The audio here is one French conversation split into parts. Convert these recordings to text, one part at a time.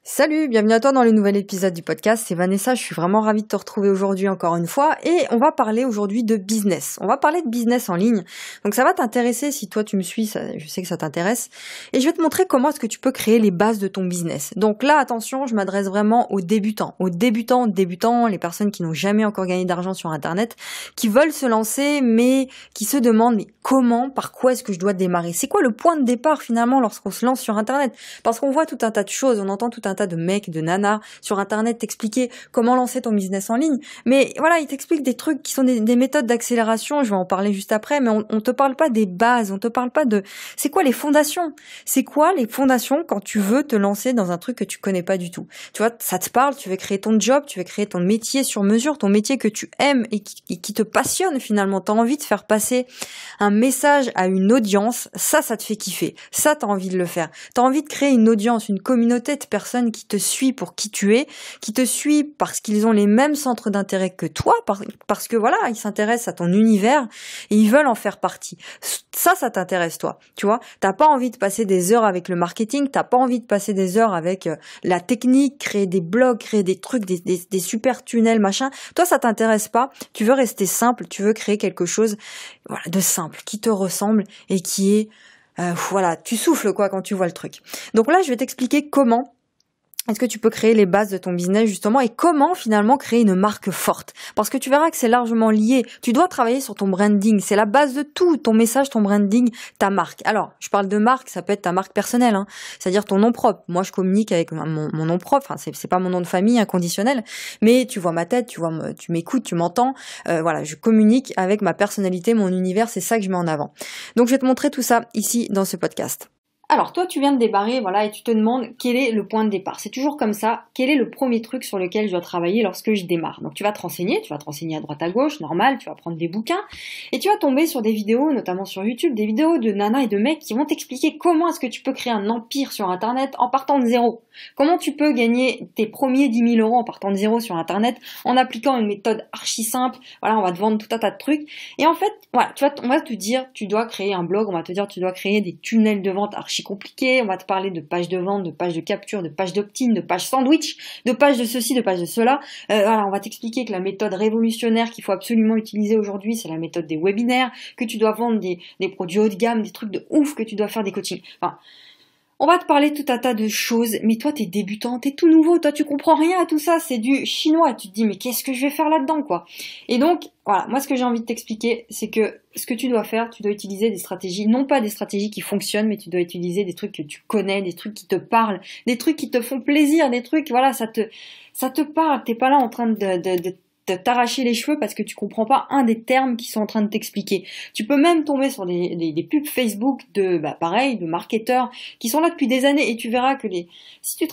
Salut, bienvenue à toi dans le nouvel épisode du podcast, c'est Vanessa, je suis vraiment ravie de te retrouver aujourd'hui encore une fois et on va parler aujourd'hui de business. On va parler de business en ligne, donc ça va t'intéresser si toi tu me suis, je sais que ça t'intéresse et je vais te montrer comment est-ce que tu peux créer les bases de ton business. Donc là, attention, je m'adresse vraiment aux débutants, les personnes qui n'ont jamais encore gagné d'argent sur Internet, qui veulent se lancer mais qui se demandent mais comment, par quoi est-ce que je dois démarrer? C'est quoi le point de départ finalement lorsqu'on se lance sur Internet? Parce qu'on voit tout un tas de choses, on entend tout un tas de mecs, de nanas sur Internet t'expliquer comment lancer ton business en ligne. Mais voilà, ils t'expliquent des trucs qui sont des méthodes d'accélération, je vais en parler juste après, mais on te parle pas des bases, on te parle pas de... C'est quoi les fondations? C'est quoi les fondations quand tu veux te lancer dans un truc que tu connais pas du tout? Tu vois, ça te parle, tu veux créer ton job, tu veux créer ton métier sur mesure, ton métier que tu aimes et qui te passionne finalement. T'as envie de faire passer un message à une audience, ça te fait kiffer. Ça, t'as envie de le faire. T'as envie de créer une audience, une communauté de personnes qui te suit pour qui tu es, qui te suit parce qu'ils ont les mêmes centres d'intérêt que toi, parce que voilà, ils s'intéressent à ton univers et ils veulent en faire partie. Ça t'intéresse toi, tu vois. T'as pas envie de passer des heures avec le marketing, t'as pas envie de passer des heures avec la technique, créer des blogs, créer des trucs, des super tunnels, machin. Toi, ça t'intéresse pas. Tu veux rester simple, tu veux créer quelque chose, voilà, de simple, qui te ressemble et qui est, voilà, tu souffles quoi quand tu vois le truc. Donc là, je vais t'expliquer comment est-ce que tu peux créer les bases de ton business justement et comment finalement créer une marque forte? Parce que tu verras que c'est largement lié. Tu dois travailler sur ton branding. C'est la base de tout. Ton message, ton branding, ta marque. Alors, je parle de marque, ça peut être ta marque personnelle, hein. C'est-à-dire ton nom propre. Moi, je communique avec mon nom propre. Enfin, c'est pas mon nom de famille inconditionnel. Mais tu vois ma tête, tu m'écoutes, tu m'entends. Voilà, je communique avec ma personnalité, mon univers. C'est ça que je mets en avant. Donc, je vais te montrer tout ça ici dans ce podcast. Alors, toi, tu viens de débarrer, voilà, et tu te demandes quel est le point de départ. C'est toujours comme ça. Quel est le premier truc sur lequel je dois travailler lorsque je démarre? Donc, tu vas te renseigner à droite à gauche, normal, tu vas prendre des bouquins, et tu vas tomber sur des vidéos, notamment sur YouTube, des vidéos de nanas et de mecs qui vont t'expliquer comment est-ce que tu peux créer un empire sur Internet en partant de zéro. Comment tu peux gagner tes premiers 10 000 € en partant de zéro sur Internet en appliquant une méthode archi simple. Voilà, on va te vendre tout un tas de trucs. Et en fait, voilà, on va te dire, tu dois créer un blog, on va te dire, tu dois créer des tunnels de vente archi compliqués, on va te parler de pages de vente, de pages de capture, de pages d'opt-in, de pages sandwich, de pages de ceci, de pages de cela. Voilà, on va t'expliquer que la méthode révolutionnaire qu'il faut absolument utiliser aujourd'hui, c'est la méthode des webinaires, que tu dois vendre des produits haut de gamme, des trucs de ouf, que tu dois faire des coachings. Enfin, on va te parler tout un tas de choses, mais toi t'es débutant, t'es tout nouveau, toi tu comprends rien à tout ça, c'est du chinois, tu te dis mais qu'est-ce que je vais faire là-dedans quoi. Et donc voilà, moi ce que j'ai envie de t'expliquer, c'est que ce que tu dois faire, tu dois utiliser des stratégies, non pas des stratégies qui fonctionnent, mais tu dois utiliser des trucs que tu connais, des trucs qui te parlent, des trucs qui te font plaisir, des trucs, voilà, ça te parle, t'es pas là en train de t'arracher les cheveux parce que tu comprends pas un des termes qui sont en train de t'expliquer. Tu peux même tomber sur des pubs Facebook pareil, de marketeurs qui sont là depuis des années et tu verras que si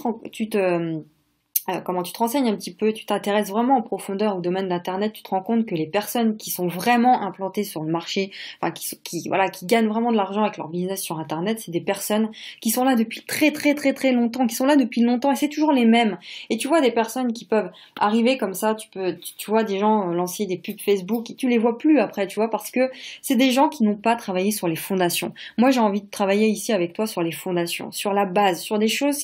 comment tu te renseignes un petit peu, tu t'intéresses vraiment en profondeur au domaine d'Internet, tu te rends compte que les personnes qui sont vraiment implantées sur le marché, enfin qui gagnent vraiment de l'argent avec leur business sur Internet, c'est des personnes qui sont là depuis très très très très longtemps, qui sont là depuis longtemps et c'est toujours les mêmes. Et tu vois des personnes qui peuvent arriver comme ça, tu vois des gens lancer des pubs Facebook et tu les vois plus après, tu vois, parce que c'est des gens qui n'ont pas travaillé sur les fondations. Moi, j'ai envie de travailler ici avec toi sur les fondations, sur la base, sur des choses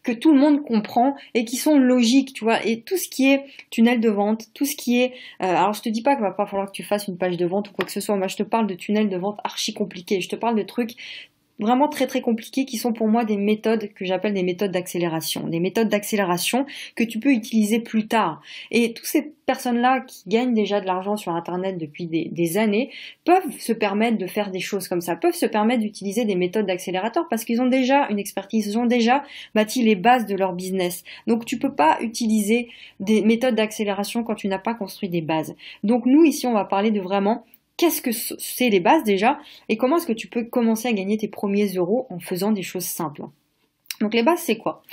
que tout le monde comprend et qui sont logiques, tu vois, et tout ce qui est tunnel de vente, tout ce qui est... alors, je te dis pas qu'il va pas falloir que tu fasses une page de vente ou quoi que ce soit, moi, je te parle de tunnels de vente archi compliqués, je te parle de trucs vraiment très très compliqués qui sont pour moi des méthodes que j'appelle des méthodes d'accélération que tu peux utiliser plus tard. Et toutes ces personnes-là qui gagnent déjà de l'argent sur Internet depuis des années peuvent se permettre de faire des choses comme ça, peuvent se permettre d'utiliser des méthodes d'accélérateur parce qu'ils ont déjà une expertise, ils ont déjà bâti les bases de leur business. Donc tu peux pas utiliser des méthodes d'accélération quand tu n'as pas construit des bases. Donc nous ici on va parler de vraiment qu'est-ce que c'est les bases déjà et comment est-ce que tu peux commencer à gagner tes premiers euros en faisant des choses simples. Donc les bases, c'est quoi?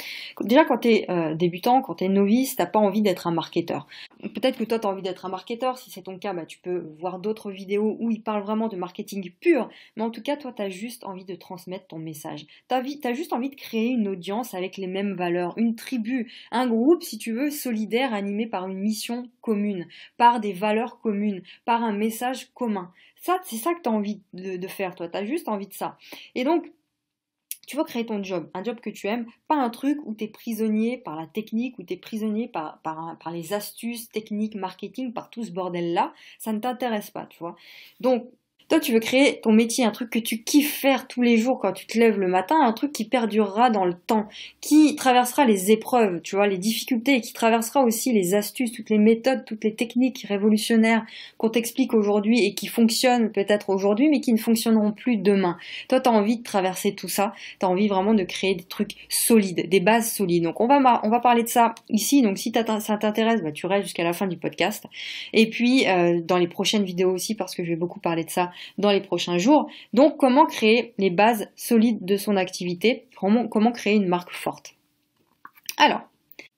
Déjà, quand t'es débutant, quand t'es novice, t'as pas envie d'être un marketeur. Peut-être que toi, t'as envie d'être un marketeur. Si c'est ton cas, tu peux voir d'autres vidéos où ils parlent vraiment de marketing pur. Mais en tout cas, toi, t'as juste envie de transmettre ton message. T'as juste envie de créer une audience avec les mêmes valeurs, une tribu, un groupe, si tu veux, solidaire, animé par une mission commune, par des valeurs communes, par un message commun. Ça, c'est ça que t'as envie de faire, toi. T'as juste envie de ça. Et donc, Tu veux créer ton job, un job que tu aimes, pas un truc où tu es prisonnier par la technique, où tu es prisonnier par les astuces, techniques, marketing, par tout ce bordel-là. Ça ne t'intéresse pas, tu vois. Donc, toi, tu veux créer ton métier, un truc que tu kiffes faire tous les jours quand tu te lèves le matin, un truc qui perdurera dans le temps, qui traversera les épreuves, tu vois, les difficultés, et qui traversera aussi les astuces, toutes les méthodes, toutes les techniques révolutionnaires qu'on t'explique aujourd'hui et qui fonctionnent peut-être aujourd'hui, mais qui ne fonctionneront plus demain. Toi, tu as envie de traverser tout ça, tu as envie vraiment de créer des trucs solides, des bases solides. Donc, on va parler de ça ici. Donc, si ça t'intéresse, bah, tu restes jusqu'à la fin du podcast. Et puis, dans les prochaines vidéos aussi, parce que je vais beaucoup parler de ça dans les prochains jours. Donc, comment créer les bases solides de son activité, comment créer une marque forte. Alors,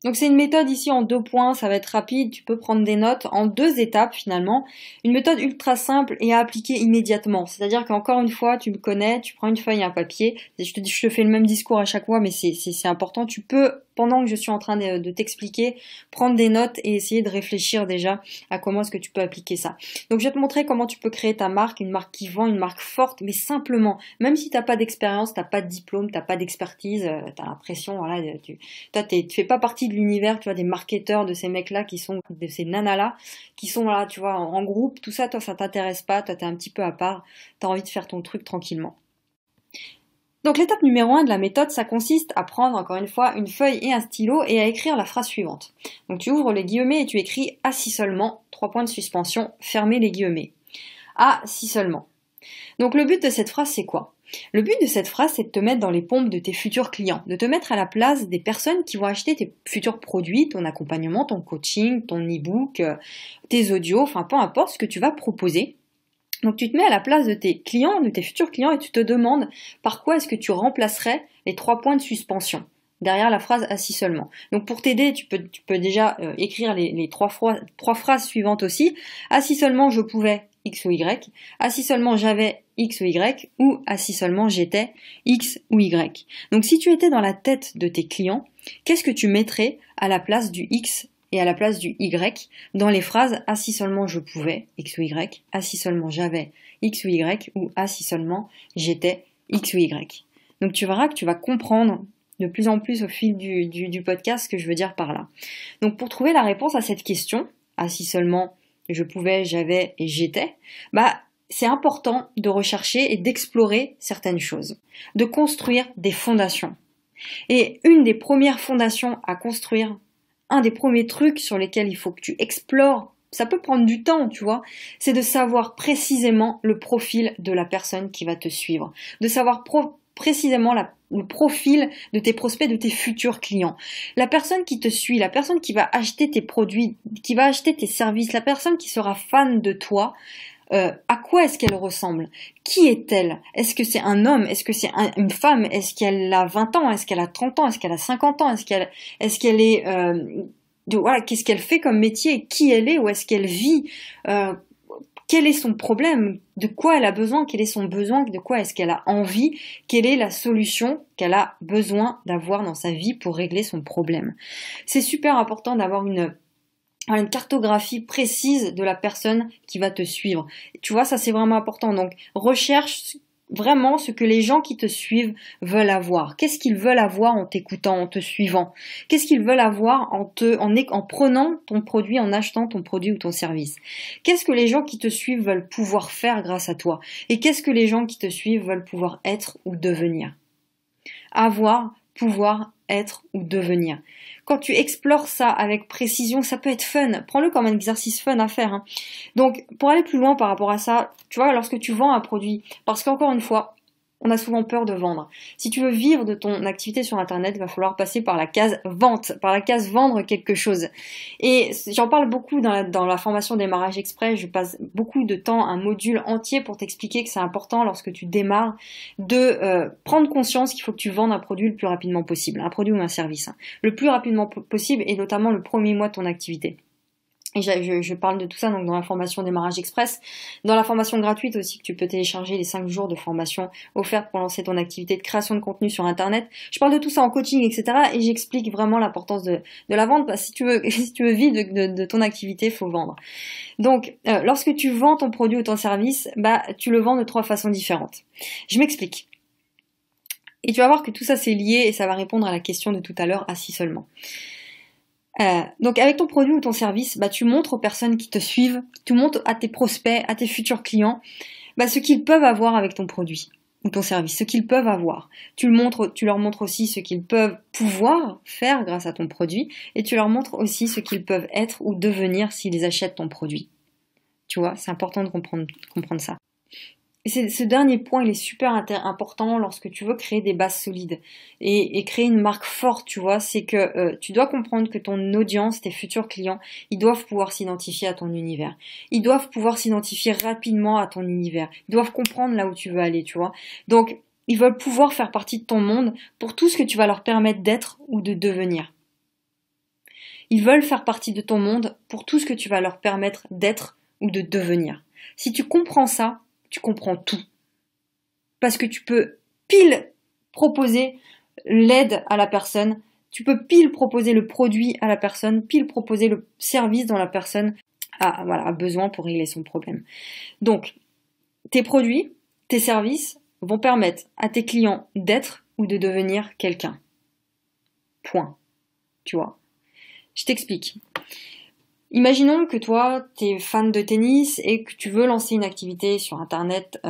donc c'est une méthode ici en 2 points, ça va être rapide, tu peux prendre des notes en 2 étapes finalement. Une méthode ultra simple et à appliquer immédiatement. C'est-à-dire qu'encore une fois, tu me connais, tu prends une feuille et un papier. Je te fais le même discours à chaque fois, mais c'est important. Tu peux, pendant que je suis en train de t'expliquer, prendre des notes et essayer de réfléchir déjà à comment est-ce que tu peux appliquer ça. Donc je vais te montrer comment tu peux créer ta marque, une marque qui vend, une marque forte, mais simplement. Même si t'as pas d'expérience, t'as pas de diplôme, t'as pas d'expertise, t'as l'impression, voilà, tu fais pas partie de l'univers, tu vois, des marketeurs, de ces mecs-là de ces nanas-là, qui sont là, tu vois, en groupe, tout ça, toi, ça t'intéresse pas, toi, t'es un petit peu à part, t'as envie de faire ton truc tranquillement. Donc l'étape numéro 1 de la méthode, ça consiste à prendre encore une fois une feuille et un stylo et à écrire la phrase suivante. Donc tu ouvres les guillemets et tu écris « Ah si seulement », 3 points de suspension, fermez les guillemets. « Ah si seulement ». Donc le but de cette phrase, c'est quoi ? Le but de cette phrase, c'est de te mettre dans les pompes de tes futurs clients, de te mettre à la place des personnes qui vont acheter tes futurs produits, ton accompagnement, ton coaching, ton e-book, tes audios, enfin peu importe ce que tu vas proposer. Donc tu te mets à la place de tes clients, de tes futurs clients et tu te demandes par quoi est-ce que tu remplacerais les 3 points de suspension derrière la phrase « assis seulement ». Donc pour t'aider, tu peux déjà écrire les 3 phrases suivantes aussi. « Assis seulement je pouvais X ou Y »,« Assis seulement j'avais X ou Y » ou « Assis seulement j'étais X ou Y ». Donc si tu étais dans la tête de tes clients, qu'est-ce que tu mettrais à la place du X et à la place du Y dans les phrases « Ah si seulement je pouvais X ou Y »,« Ah si seulement j'avais X ou Y » ou « Ah si seulement j'étais X ou Y ». Donc tu verras que tu vas comprendre de plus en plus au fil du podcast ce que je veux dire par là. Donc pour trouver la réponse à cette question « Ah si seulement je pouvais, j'avais et j'étais », bah c'est important de rechercher et d'explorer certaines choses, de construire des fondations. Et une des premières fondations à construire, un des premiers trucs sur lesquels il faut que tu explores, ça peut prendre du temps, tu vois, c'est de savoir précisément le profil de la personne qui va te suivre, de savoir précisément le profil de tes prospects, de tes futurs clients. La personne qui te suit, la personne qui va acheter tes produits, qui va acheter tes services, la personne qui sera fan de toi, à quoi est-ce qu'elle ressemble? Qui est-elle? Est-ce que c'est un homme? Est-ce que c'est une femme? Est-ce qu'elle a 20 ans? Est-ce qu'elle a 30 ans? Est-ce qu'elle a 50 ans? Est-ce qu'elle est voilà, qu'est-ce qu'elle fait comme métier? Qui elle est? Où est-ce qu'elle vit? Quel est son problème? De quoi elle a besoin? Quel est son besoin? De quoi est-ce qu'elle a envie? Quelle est la solution qu'elle a besoin d'avoir dans sa vie pour régler son problème? C'est super important d'avoir une cartographie précise de la personne qui va te suivre. Tu vois, ça c'est vraiment important. Donc, recherche vraiment ce que les gens qui te suivent veulent avoir. Qu'est-ce qu'ils veulent avoir en t'écoutant, en te suivant? Qu'est-ce qu'ils veulent avoir en prenant ton produit, en achetant ton produit ou ton service? Qu'est-ce que les gens qui te suivent veulent pouvoir faire grâce à toi? Et qu'est-ce que les gens qui te suivent veulent pouvoir être ou devenir? Avoir, pouvoir, être ou devenir. Quand tu explores ça avec précision, ça peut être fun. Prends-le comme un exercice fun à faire. Donc, pour aller plus loin par rapport à ça, tu vois, lorsque tu vends un produit, parce qu'encore une fois, on a souvent peur de vendre. Si tu veux vivre de ton activité sur Internet, il va falloir passer par la case vente, par la case vendre quelque chose. Et j'en parle beaucoup dans la formation Démarrage Express. Je passe beaucoup de temps, un module entier pour t'expliquer que c'est important lorsque tu démarres de prendre conscience qu'il faut que tu vendes un produit le plus rapidement possible, un produit ou un service, le plus rapidement possible et notamment le premier mois de ton activité. Et je parle de tout ça donc dans la formation Démarrage Express, dans la formation gratuite aussi que tu peux télécharger, les 5 jours de formation offertes pour lancer ton activité de création de contenu sur Internet. Je parle de tout ça en coaching, etc. Et j'explique vraiment l'importance de la vente. Parce que si tu veux vivre de ton activité, il faut vendre. Donc, lorsque tu vends ton produit ou ton service, tu le vends de 3 façons différentes. Je m'explique. Et tu vas voir que tout ça c'est lié et ça va répondre à la question de tout à l'heure, assis seulement. Donc avec ton produit ou ton service, tu montres aux personnes qui te suivent, tu montres à tes prospects, à tes futurs clients, ce qu'ils peuvent avoir avec ton produit ou ton service, ce qu'ils peuvent avoir. Tu leur montres aussi ce qu'ils peuvent pouvoir faire grâce à ton produit et tu leur montres aussi ce qu'ils peuvent être ou devenir s'ils achètent ton produit. Tu vois, c'est important de comprendre ça. Et ce dernier point, il est super important lorsque tu veux créer des bases solides et créer une marque forte, tu vois, c'est que tu dois comprendre que ton audience, tes futurs clients, ils doivent pouvoir s'identifier à ton univers. Ils doivent pouvoir s'identifier rapidement à ton univers. Ils doivent comprendre là où tu veux aller, tu vois. Donc, ils veulent pouvoir faire partie de ton monde pour tout ce que tu vas leur permettre d'être ou de devenir. Ils veulent faire partie de ton monde pour tout ce que tu vas leur permettre d'être ou de devenir. Si tu comprends ça, tu comprends tout. Parce que tu peux pile proposer l'aide à la personne, tu peux pile proposer le produit à la personne, pile proposer le service dont la personne a besoin pour régler son problème. Donc, tes produits, tes services vont permettre à tes clients d'être ou de devenir quelqu'un. Point. Tu vois. Je t'explique. Imaginons que toi, tu es fan de tennis et que tu veux lancer une activité sur Internet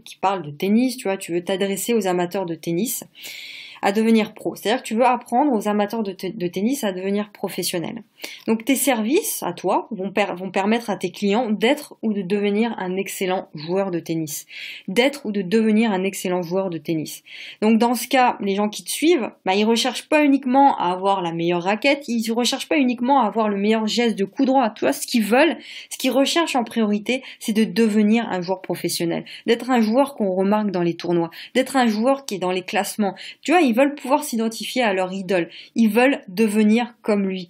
qui parle de tennis, tu vois, tu veux t'adresser aux amateurs de tennis à devenir pro. C'est-à-dire que tu veux apprendre aux amateurs de tennis à devenir professionnels. Donc tes services à toi vont permettre à tes clients d'être ou de devenir un excellent joueur de tennis. D'être ou de devenir un excellent joueur de tennis. Donc dans ce cas, les gens qui te suivent, ils recherchent pas uniquement à avoir la meilleure raquette, ils recherchent pas uniquement à avoir le meilleur geste de coup droit. Tu vois, ce qu'ils veulent, ce qu'ils recherchent en priorité, c'est de devenir un joueur professionnel. D'être un joueur qu'on remarque dans les tournois. D'être un joueur qui est dans les classements. Tu vois, ils veulent pouvoir s'identifier à leur idole. Ils veulent devenir comme lui.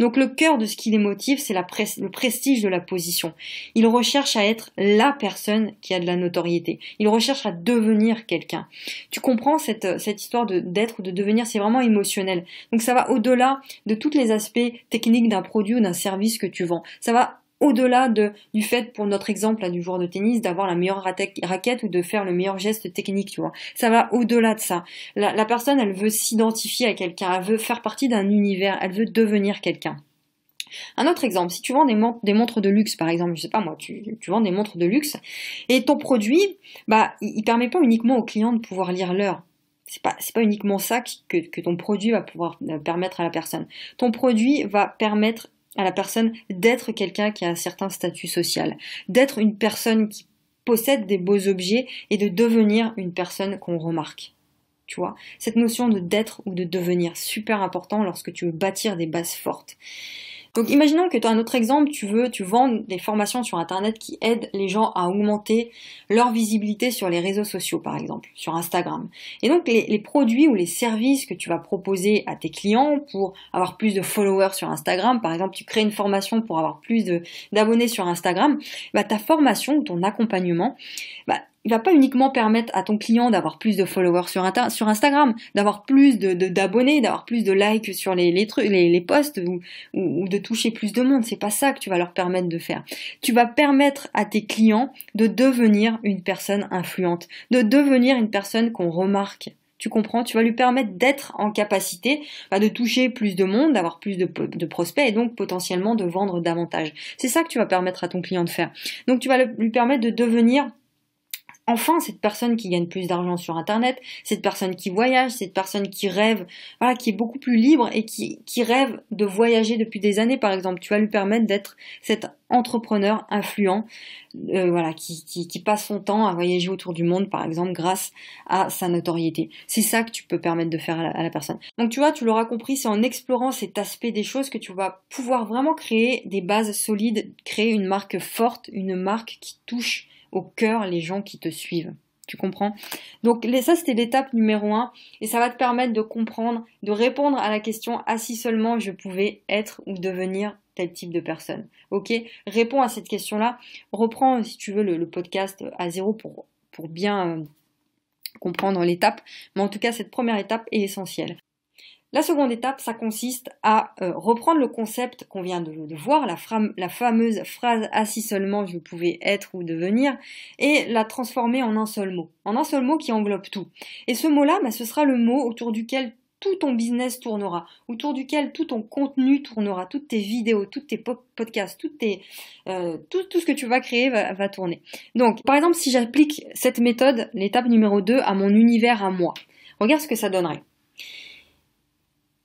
Donc le cœur de ce qui les motive, c'est le prestige de la position. Ils recherchent à être la personne qui a de la notoriété. Ils recherchent à devenir quelqu'un. Tu comprends cette histoire d'être ou de devenir, c'est vraiment émotionnel. Donc ça va au-delà de tous les aspects techniques d'un produit ou d'un service que tu vends. Ça va au-delà du fait, pour notre exemple là, du joueur de tennis, d'avoir la meilleure raquette ou de faire le meilleur geste technique, tu vois. Ça va au-delà de ça. La personne, elle veut s'identifier à quelqu'un, elle veut faire partie d'un univers, elle veut devenir quelqu'un. Un autre exemple, si tu vends des montres de luxe, par exemple, je sais pas moi, tu vends des montres de luxe, et ton produit, il permet pas uniquement au client de pouvoir lire l'heure. C'est pas uniquement ça que ton produit va pouvoir permettre à la personne. Ton produit va permettre à la personne d'être quelqu'un qui a un certain statut social, d'être une personne qui possède des beaux objets et de devenir une personne qu'on remarque. Tu vois, cette notion d'être ou de devenir, super important lorsque tu veux bâtir des bases fortes. Donc imaginons que tu as un autre exemple, tu vends des formations sur Internet qui aident les gens à augmenter leur visibilité sur les réseaux sociaux, par exemple, sur Instagram. Et donc les produits ou les services que tu vas proposer à tes clients pour avoir plus de followers sur Instagram, par exemple, tu crées une formation pour avoir plus d'abonnés sur Instagram, ta formation ou ton accompagnement, il va pas uniquement permettre à ton client d'avoir plus de followers sur Instagram, d'avoir plus d'abonnés, d'avoir plus de likes sur les posts ou de toucher plus de monde. C'est pas ça que tu vas leur permettre de faire. Tu vas permettre à tes clients de devenir une personne influente, de devenir une personne qu'on remarque. Tu comprends? Tu vas lui permettre d'être en capacité de toucher plus de monde, d'avoir plus de prospects et donc potentiellement de vendre davantage. C'est ça que tu vas permettre à ton client de faire. Donc tu vas lui permettre de devenir enfin cette personne qui gagne plus d'argent sur Internet, cette personne qui voyage, cette personne qui rêve, qui est beaucoup plus libre et qui rêve de voyager depuis des années par exemple. Tu vas lui permettre d'être cet entrepreneur influent, qui passe son temps à voyager autour du monde par exemple grâce à sa notoriété. C'est ça que tu peux permettre de faire à la personne. Donc tu vois, tu l'auras compris, c'est en explorant cet aspect des choses que tu vas pouvoir vraiment créer des bases solides, créer une marque forte, une marque qui touche au cœur les gens qui te suivent. Tu comprends? Donc ça c'était l'étape numéro 1 et ça va te permettre de comprendre, de répondre à la question « Ah si seulement je pouvais être ou devenir tel type de personne ?» Ok? Réponds à cette question-là. Reprends si tu veux le podcast à zéro pour bien comprendre l'étape. Mais en tout cas cette première étape est essentielle. La seconde étape, ça consiste à reprendre le concept qu'on vient de voir, la fameuse phrase « assis seulement, je pouvais être ou devenir » et la transformer en un seul mot qui englobe tout. Et ce mot-là, ce sera le mot autour duquel tout ton business tournera, autour duquel tout ton contenu tournera, toutes tes vidéos, tous tes podcasts, tout ce que tu vas créer va tourner. Donc, par exemple, si j'applique cette méthode, l'étape numéro 2, à mon univers à moi, regarde ce que ça donnerait.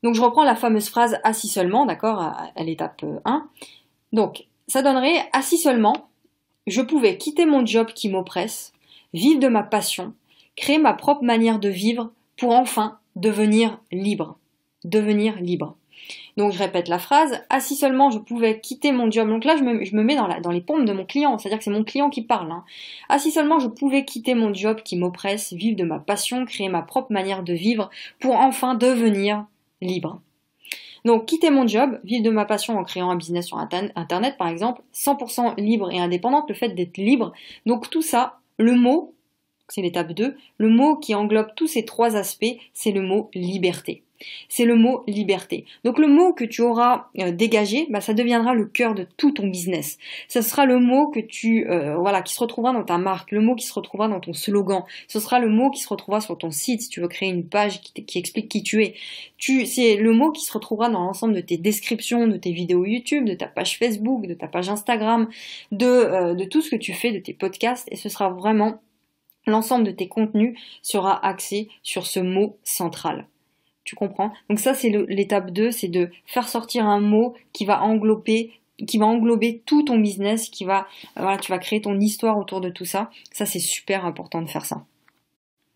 Donc, je reprends la fameuse phrase « assis seulement », d'accord, à l'étape 1. Donc, ça donnerait « assis seulement, je pouvais quitter mon job qui m'oppresse, vivre de ma passion, créer ma propre manière de vivre pour enfin devenir libre. Devenir libre. » Donc, je répète la phrase « assis seulement, je pouvais quitter mon job ». Donc là, je me mets dans les pompes de mon client, c'est-à-dire que c'est mon client qui parle. Hein. « Assis seulement, je pouvais quitter mon job qui m'oppresse, vivre de ma passion, créer ma propre manière de vivre pour enfin devenir libre. » Donc, quitter mon job, vivre de ma passion en créant un business sur Internet, par exemple, 100% libre et indépendante, le fait d'être libre. Donc, tout ça, le mot, c'est l'étape 2, le mot qui englobe tous ces 3 aspects, c'est le mot liberté. C'est le mot liberté. Donc le mot que tu auras dégagé, ça deviendra le cœur de tout ton business. Ce sera le mot que qui se retrouvera dans ta marque, le mot qui se retrouvera dans ton slogan. Ce sera le mot qui se retrouvera sur ton site si tu veux créer une page qui explique qui tu es. C'est le mot qui se retrouvera dans l'ensemble de tes descriptions, de tes vidéos YouTube, de ta page Facebook, de ta page Instagram, de tout ce que tu fais, de tes podcasts, et ce sera vraiment l'ensemble de tes contenus sera axé sur ce mot central. Tu comprends? Donc ça, c'est l'étape 2, c'est de faire sortir un mot qui va englober tout ton business, tu vas créer ton histoire autour de tout ça. Ça, c'est super important de faire ça.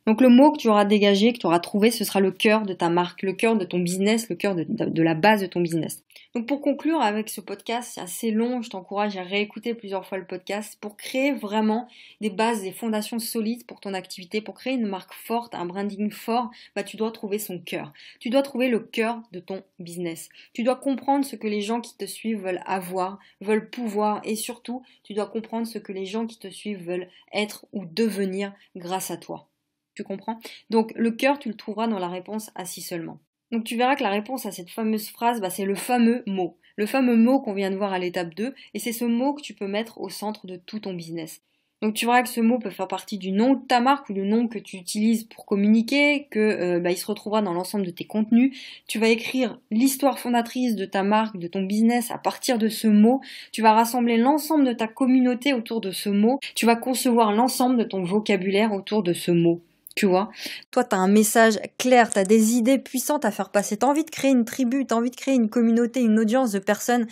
Donc le mot que tu auras dégagé, que tu auras trouvé, ce sera le cœur de ta marque, le cœur de ton business, le cœur de la base de ton business. Donc pour conclure avec ce podcast, c'est assez long, je t'encourage à réécouter plusieurs fois le podcast pour créer vraiment des bases, des fondations solides pour ton activité, pour créer une marque forte, un branding fort, tu dois trouver son cœur. Tu dois trouver le cœur de ton business. Tu dois comprendre ce que les gens qui te suivent veulent avoir, veulent pouvoir, et surtout, tu dois comprendre ce que les gens qui te suivent veulent être ou devenir grâce à toi. Tu comprends? Donc le cœur, tu le trouveras dans la réponse « assis seulement ». Donc tu verras que la réponse à cette fameuse phrase, c'est le fameux mot. Le fameux mot qu'on vient de voir à l'étape 2, et c'est ce mot que tu peux mettre au centre de tout ton business. Donc tu verras que ce mot peut faire partie du nom de ta marque ou du nom que tu utilises pour communiquer, il se retrouvera dans l'ensemble de tes contenus. Tu vas écrire l'histoire fondatrice de ta marque, de ton business à partir de ce mot. Tu vas rassembler l'ensemble de ta communauté autour de ce mot. Tu vas concevoir l'ensemble de ton vocabulaire autour de ce mot. Tu vois, toi, tu as un message clair, tu as des idées puissantes à faire passer. Tu as envie de créer une tribu, tu as envie de créer une communauté, une audience de personnes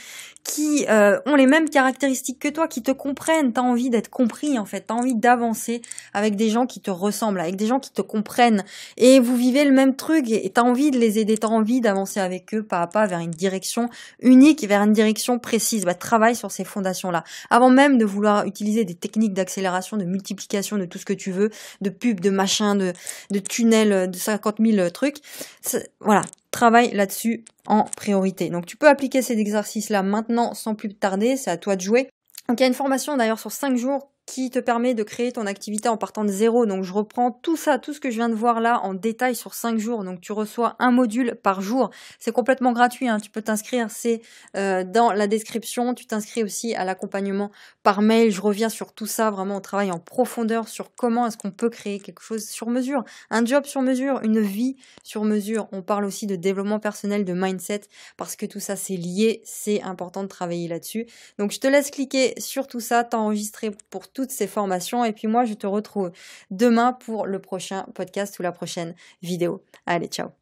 qui ont les mêmes caractéristiques que toi, qui te comprennent. Tu as envie d'être compris, en fait. Tu as envie d'avancer avec des gens qui te ressemblent, avec des gens qui te comprennent. Et vous vivez le même truc et tu as envie de les aider, tu as envie d'avancer avec eux pas à pas vers une direction unique, vers une direction précise. Travaille sur ces fondations-là. Avant même de vouloir utiliser des techniques d'accélération, de multiplication, de tout ce que tu veux, de pub, de machin, de tunnels, de 50 000 trucs. Voilà, travaille là-dessus en priorité. Donc tu peux appliquer ces exercices-là maintenant sans plus tarder, c'est à toi de jouer. Donc il y a une formation d'ailleurs sur 5 jours qui te permet de créer ton activité en partant de zéro. Donc je reprends tout ça, tout ce que je viens de voir là en détail sur 5 jours. Donc tu reçois un module par jour. C'est complètement gratuit, hein. Tu peux t'inscrire, c'est dans la description. Tu t'inscris aussi à l'accompagnement par mail. Je reviens sur tout ça, vraiment on travaille en profondeur sur comment est-ce qu'on peut créer quelque chose sur mesure. Un job sur mesure, une vie sur mesure. On parle aussi de développement personnel, de mindset, parce que tout ça c'est lié, c'est important de travailler là-dessus. Donc je te laisse cliquer sur tout ça, t'enregistrer pour toutes ces formations et puis moi je te retrouve demain pour le prochain podcast ou la prochaine vidéo. Allez, ciao!